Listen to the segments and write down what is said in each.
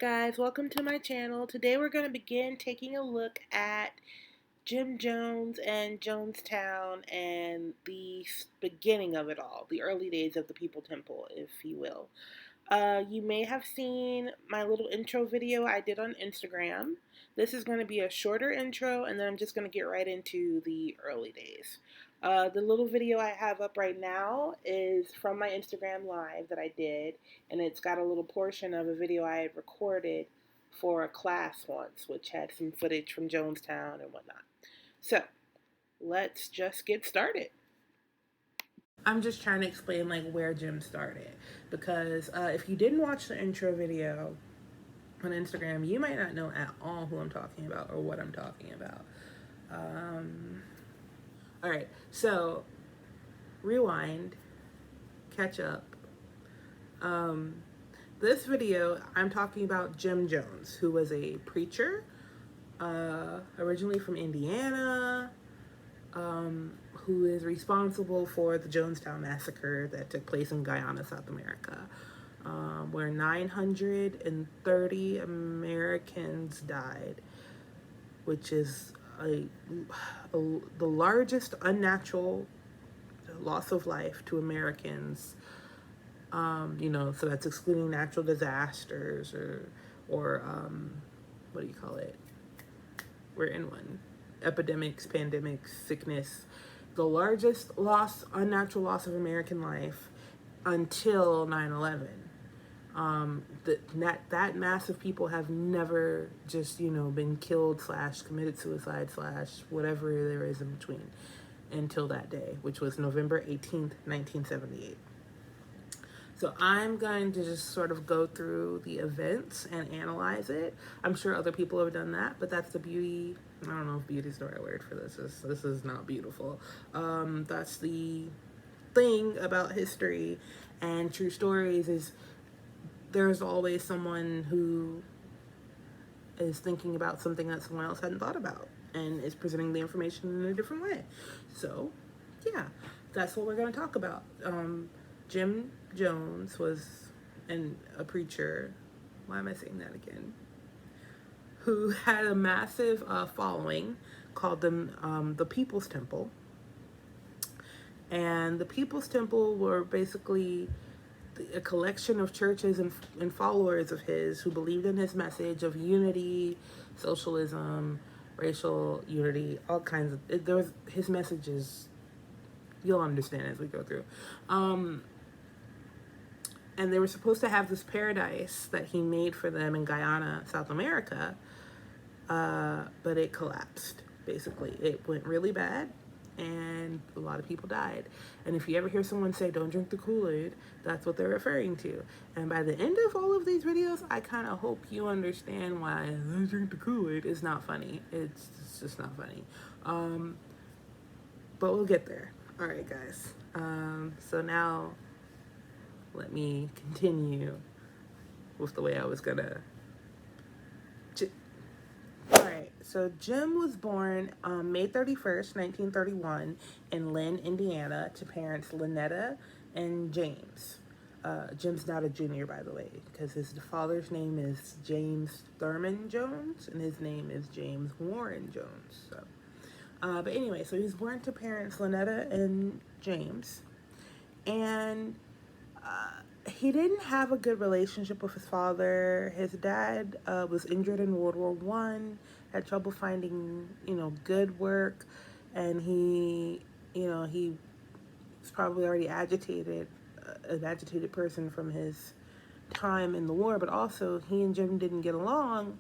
Alright guys, welcome to my channel. Today we're going to begin taking a look at Jim Jones and Jonestown and the beginning of it all, the early days of the People Temple, if you will. You may have seen my little intro video I did on Instagram. This is going to be a shorter intro, and then I'm just going to get right into the early days. The little video I have up right now is from my Instagram live that I did, and it's got a little portion of a video I had recorded for a class once, which had some footage from Jonestown and whatnot. So, let's just get started. I'm just trying to explain like where Jim started, because if you didn't watch the intro video on Instagram, you might not know at all who I'm talking about or what I'm talking about. All right, so rewind, catch up. This video, I'm talking about Jim Jones, who was a preacher, originally from Indiana, who is responsible for the Jonestown massacre that took place in Guyana, South America, where 930 Americans died, which is the largest unnatural loss of life to Americans. So that's excluding natural disasters or what do you call it? We're in one. Epidemics, pandemics, sickness. The largest unnatural loss of American life until 9/11. That mass of people have never just, been killed / committed suicide / whatever there is in between until that day, which was November 18th, 1978. So I'm going to just sort of go through the events and analyze it. I'm sure other people have done that, but that's the beauty. I don't know if beauty is the right word for this. This is not beautiful. That's the thing about history and true stories is there's always someone who is thinking about something that someone else hadn't thought about and is presenting the information in a different way. So, yeah, that's what we're going to talk about. Jim Jones was a preacher. Why am I saying that again? Who had a massive following called the People's Temple. And the People's Temple were basically a collection of churches and followers of his who believed in his message of unity, socialism, racial unity, all kinds of... his messages, you'll understand as we go through. And they were supposed to have this paradise that he made for them in Guyana, South America, but it collapsed, basically. It went really bad, and a lot of people died. And if you ever hear someone say, don't drink the Kool-Aid, that's what they're referring to. And by the end of all of these videos, I kind of hope you understand why don't drink the Kool-Aid is not funny. It's just not funny. But we'll get there. All right, guys. So now... let me continue with the way I was gonna. Alright, so Jim was born May 31st, 1931 in Lynn, Indiana, to parents Lynetta and James. Jim's not a junior, by the way, because his father's name is James Thurman Jones, and his name is James Warren Jones. So, but anyway, so he was born to parents Lynetta and James, and he didn't have a good relationship with his father. His dad was injured in World War I, had trouble finding, good work, and he was probably already an agitated person from his time in the war, but also he and Jim didn't get along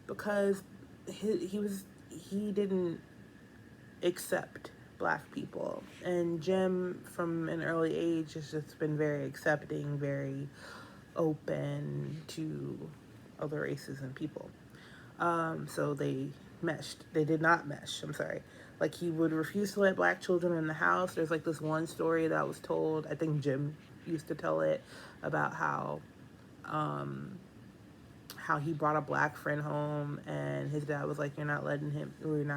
because he didn't accept Black people, and Jim from an early age has just been very accepting, very open to other races and people. So they did not mesh, I'm sorry. Like, he would refuse to let Black children in the house. There's like this one story that was told, I think Jim used to tell it, about how he brought a Black friend home, and his dad was like, you're not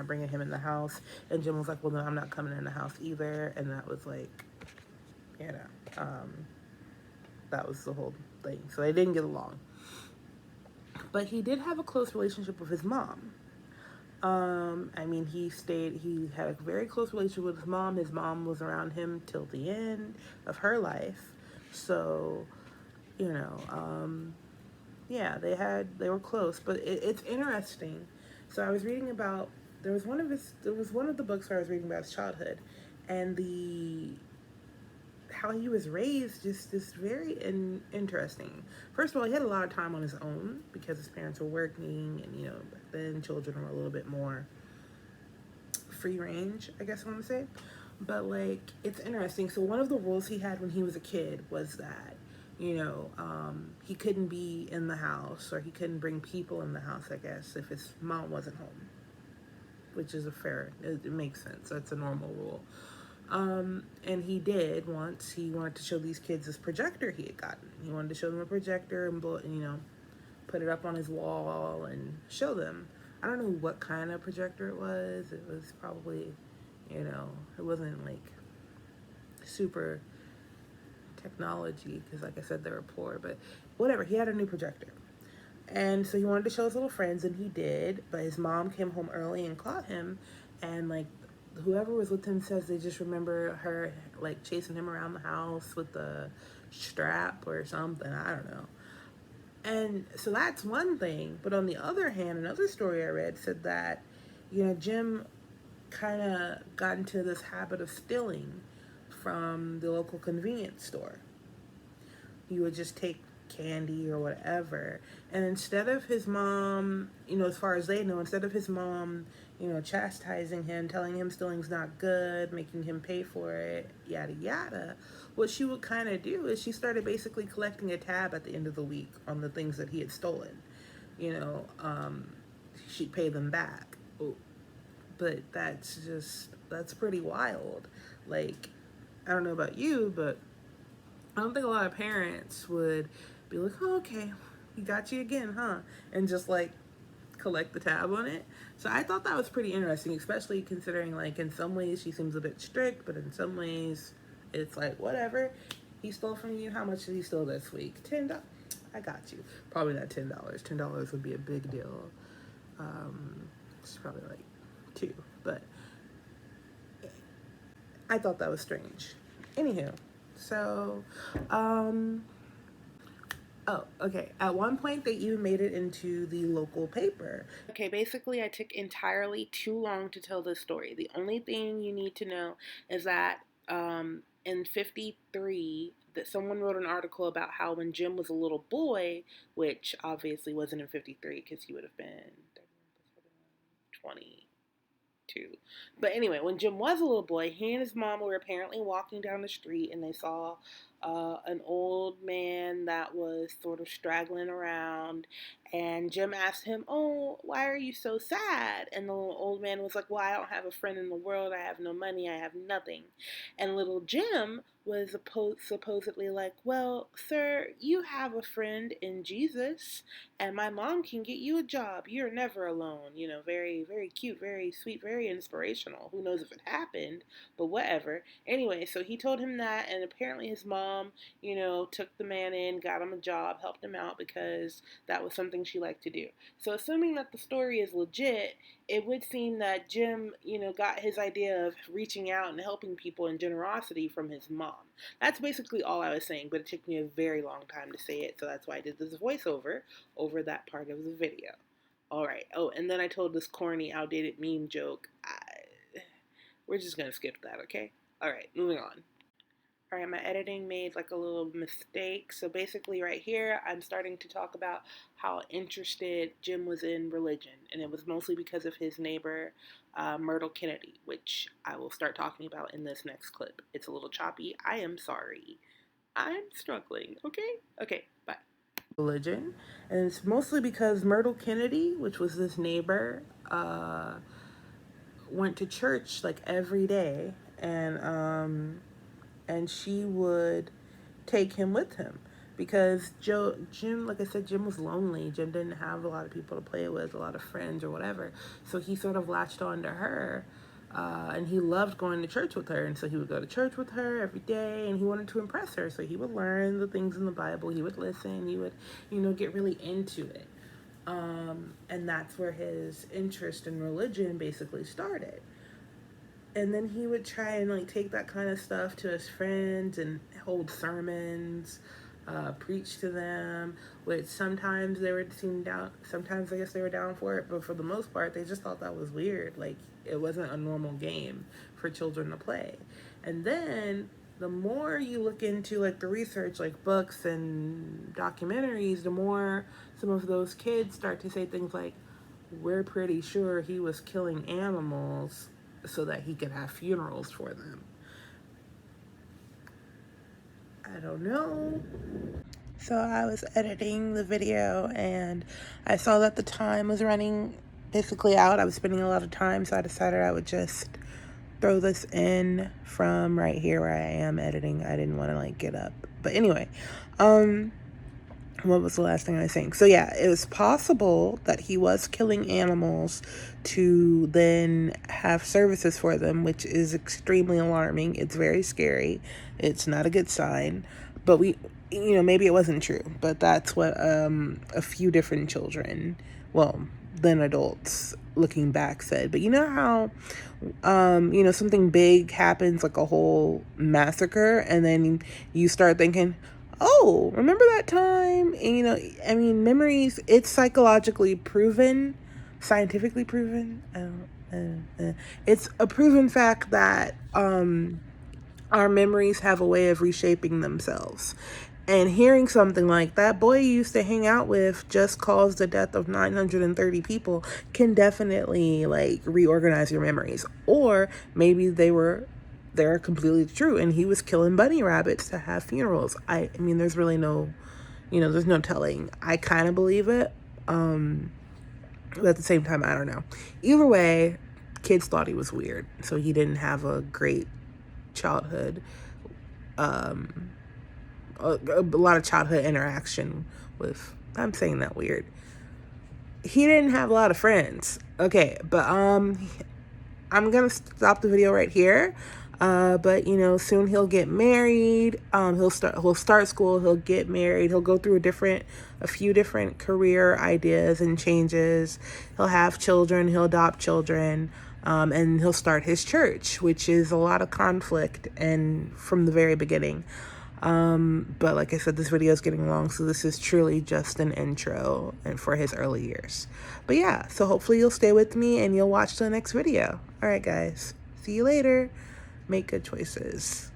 bringing him in the house. And Jim was like, well, no, I'm not coming in the house either. And that was like, that was the whole thing. So they didn't get along. But he did have a close relationship with his mom. I mean, he had a very close relationship with his mom. His mom was around him till the end of her life. So, you know, yeah, they were close, but it's interesting. So I was reading about, there was one of the books where I was reading about his childhood, and how he was raised just is very interesting. First of all, he had a lot of time on his own because his parents were working, and back then children were a little bit more free range, I guess I want to say. But like, it's interesting. So one of the rules he had when he was a kid was that he couldn't be in the house, or he couldn't bring people in the house, I guess, if his mom wasn't home, which is it makes sense. That's a normal rule. And he did once. He wanted to show these kids this projector he had gotten. He wanted to show them a projector and put it up on his wall and show them. I don't know what kind of projector it was. It was probably, it wasn't like super technology, because like I said, they were poor, but whatever. He had a new projector. And so he wanted to show his little friends, and he did, but his mom came home early and caught him, and like whoever was with him says they just remember her like chasing him around the house with the strap or something. I don't know. And so that's one thing. But on the other hand, another story I read said that, Jim kind of got into this habit of stealing from the local convenience store. He would just take candy or whatever. And instead of his mom, as far as they know, instead of his mom, chastising him, telling him stealing's not good, making him pay for it, yada yada, what she would kind of do is she started basically collecting a tab at the end of the week on the things that he had stolen. She'd pay them back. But that's pretty wild. Like, I don't know about you, but I don't think a lot of parents would be like, oh, okay, he got you again, huh? And just like collect the tab on it. So I thought that was pretty interesting, especially considering like in some ways she seems a bit strict, but in some ways it's like, whatever. He stole from you. How much did he steal this week? $10. I got you. Probably not $10. $10 would be a big deal. It's probably like two, but I thought that was strange. Anywho, so, oh, okay. At one point, they even made it into the local paper. Okay, basically, I took entirely too long to tell this story. The only thing you need to know is that in 53, that someone wrote an article about how when Jim was a little boy, which obviously wasn't in 53 because he would have been 20. But anyway, when Jim was a little boy, he and his mom were apparently walking down the street, and they saw an old man that was sort of straggling around. And Jim asked him, "Oh, why are you so sad?" And the old man was like, "Well, I don't have a friend in the world. I have no money. I have nothing." And little Jim was supposedly like, "Well, sir, you have a friend in Jesus, and my mom can get you a job. You're never alone." Very, very cute, very sweet, very inspirational. Who knows if it happened, but whatever. Anyway, so he told him that, and apparently his mom, took the man in, got him a job, helped him out because that was something she liked to do. So assuming that the story is legit, it would seem that Jim, got his idea of reaching out and helping people and generosity from his mom. That's basically all I was saying, but it took me a very long time to say it, so that's why I did this voiceover over that part of the video. All right. Oh, and then I told this corny, outdated meme joke. We're just going to skip that, okay? All right, moving on. All right, my editing made like a little mistake. So basically right here, I'm starting to talk about how interested Jim was in religion. And it was mostly because of his neighbor, Myrtle Kennedy, which I will start talking about in this next clip. It's a little choppy. I am sorry. I'm struggling, okay? Okay, bye. Religion. And it's mostly because Myrtle Kennedy, which was this neighbor, went to church like every day. And she would take him with him because Jim, like I said, Jim was lonely. Jim didn't have a lot of people to play with, a lot of friends or whatever. So he sort of latched on to her, and he loved going to church with her. And so he would go to church with her every day, and he wanted to impress her. So he would learn the things in the Bible. He would listen. He would, get really into it. And that's where his interest in religion basically started. And then he would try and like take that kind of stuff to his friends and hold sermons, preach to them, which sometimes they were seem down, sometimes I guess they were down for it, but for the most part they just thought that was weird. Like it wasn't a normal game for children to play. And then the more you look into like the research, like books and documentaries, the more some of those kids start to say things like, we're pretty sure he was killing animals so that he could have funerals for them. I don't know. So I was editing the video and I saw that the time was running basically out. I was spending a lot of time, so I decided I would just throw this in from right here where I am editing. I didn't want to like get up. But anyway, what was the last thing I was saying? So yeah, it was possible that he was killing animals to then have services for them, which is extremely alarming. It's very scary. It's not a good sign. But maybe it wasn't true, but that's what a few different children, well, then adults looking back said. But you know how something big happens, like a whole massacre, and then you start thinking, oh, remember that time? And memories, it's psychologically proven, scientifically proven. It's a proven fact that our memories have a way of reshaping themselves. And hearing something like that boy you used to hang out with just caused the death of 930 people can definitely like reorganize your memories. Or maybe they're completely true and he was killing bunny rabbits to have funerals. I mean, there's really no, there's no telling. I kind of believe it. But at the same time, I don't know. Either way, kids thought he was weird. So he didn't have a great childhood. A lot of childhood interaction with, I'm saying that weird. He didn't have a lot of friends. Okay, but I'm gonna stop the video right here. But soon he'll get married. He'll start school. He'll get married. He'll go through a few different career ideas and changes. He'll have children. He'll adopt children. And he'll start his church, which is a lot of conflict and from the very beginning. But like I said, this video is getting long, so this is truly just an intro and for his early years. But yeah, so hopefully you'll stay with me and you'll watch the next video. All right, guys. See you later. Make good choices.